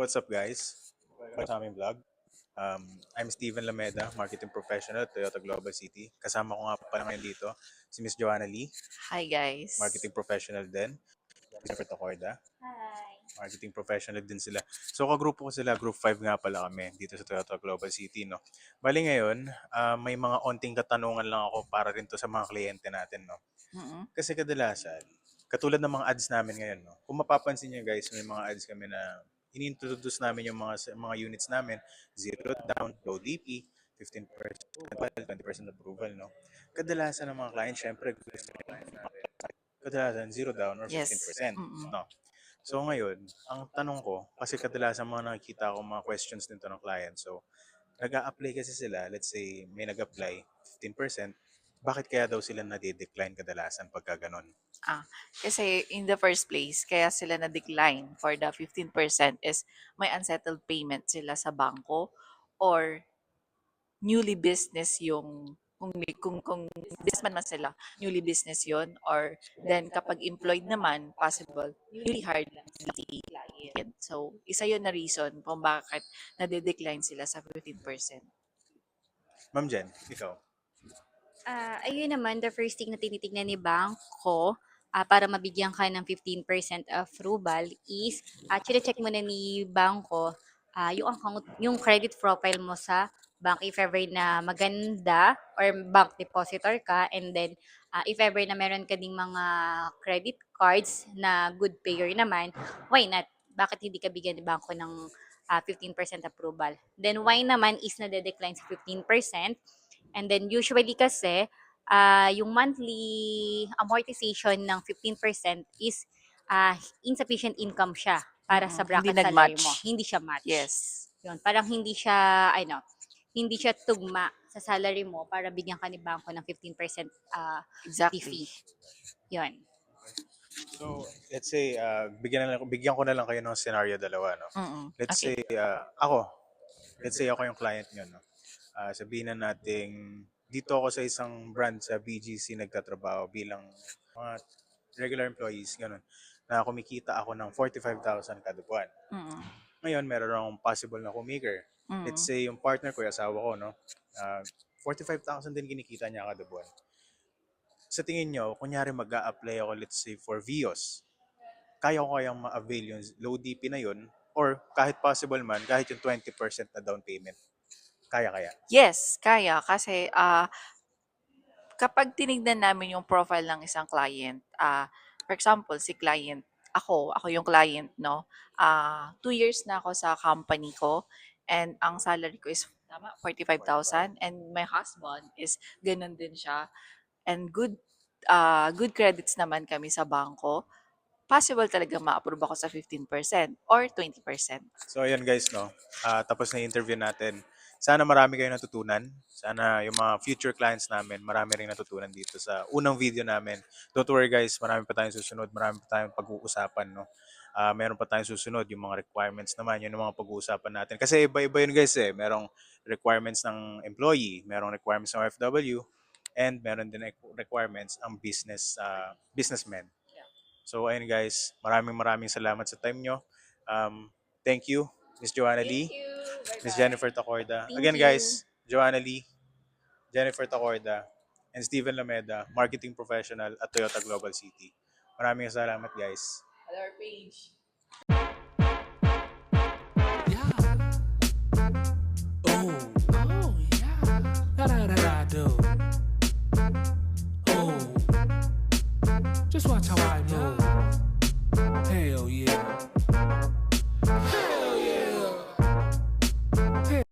what's up guys? Welcome sa aming vlog. I'm Steven Lameda, marketing professional at Toyota Global City. Kasama ko nga pala ngayon dito si Miss Joanna Lee, Hi guys. marketing professional din. Si Jennifer Tacorda, Hi. marketing professional din sila. So kagrupo ko sila, group 5 nga pala kami dito sa Toyota Global City. No? Bali ngayon, may mga onting katanungan lang ako para rin to sa mga kliyente natin. No? Mm-mm. Kasi kadalasan, katulad ng mga ads namin ngayon, no? Kung mapapansin niyo guys, may mga ads kami na ini-introduce namin yung mga units namin, zero down, low DP, 15% approval, 20% approval, no? Kadalasan ng mga clients, syempre, gusto nila kadalasan zero down or Yes. 15%, Mm-mm. no? So ngayon, ang tanong ko, kasi kadalasan mga nakikita ko mga questions dito ng client, so nag-a-apply kasi sila, let's say may nag-apply 15%, bakit kaya daw sila nade-decline kadalasan pagka ganon? Kasi in the first place, kaya sila na-decline for the 15% is may unsettled payment sila sa bangko or newly business yung kung businessman man sila, newly business yon or then kapag employed naman, possible, newly hired lang si client. So, isa yun na reason kung bakit nade-decline sila sa 15%. Ma'am Jen, ikaw. Ayun naman, the first thing na tinitignan ni bangko para mabigyan ka ng 15% approval is check muna ni bangko yung account, yung credit profile mo sa bank if ever na maganda or bank depositor ka, and then if ever na meron ka ding mga credit cards na good payer naman, why not? Bakit hindi ka bigyan ni bangko ng 15% approval? Then why naman is nade-decline sa 15%? And then usually kasi, yung monthly amortization ng 15% is insufficient income siya para sa Hindi bracket salary nag-match. mo. Hindi siya match. Yes. Yun, parang hindi siya tugma sa salary mo para bigyan ka ni bangko ng 15% Exactly. fee. Yun. So, let's say, bigyan ko na lang kayo ng scenario dalawa, no? Mm-mm. Let's Okay. say, ako yung client nyo, no? Sabihin na nating, dito ako sa isang brand sa BGC nagtatrabaho bilang mga regular employees, ganun, na kumikita ako ng 45,000 kada buwan. Mm-mm. Ngayon, meron akong possible na kumigger. Let's Mm-mm. say, yung partner ko, yung asawa ko, no? 45,000 din kinikita niya kada buwan. Sa tingin nyo, kunyari mag-a-apply ako, let's say, for VIOS, kaya ko kayang ma-avail yung low DP na yun, or kahit possible man, kahit yung 20% na down payment. Kaya. Yes, kaya. Kasi kapag tinignan namin yung profile ng isang client, for example, si client, ako yung client, no? 2 years na ako sa company ko and ang salary ko is tama, 45,000 and my husband is ganun din siya and good credits naman kami sa bangko. Possible talaga ma-approve ako sa 15% or 20%. So, ayan guys, no? Tapos na yung interview natin. Sana marami kayong natutunan. Sana yung mga future clients namin, marami rin natutunan dito sa unang video namin. Don't worry guys, marami pa tayong susunod, marami pa tayong pag-uusapan, no? Meron pa tayong susunod, yung mga requirements naman, yun yung mga pag-uusapan natin. Kasi iba-iba yun guys eh. Merong requirements ng employee, merong requirements ng OFW, and meron din requirements ang businessmen. So ayun guys, maraming salamat sa time nyo. Thank you, Miss Joanna Lee, Miss Jennifer Tacorda. Thank Again you. guys, Joanna Lee, Jennifer Tacorda, and Steven Lameda, marketing professional at Toyota Global City. Maraming salamat guys. At our page. Yeah. Oh, yeah. Da-da-da-da-do. Oh, just watch how I move. Hell yeah.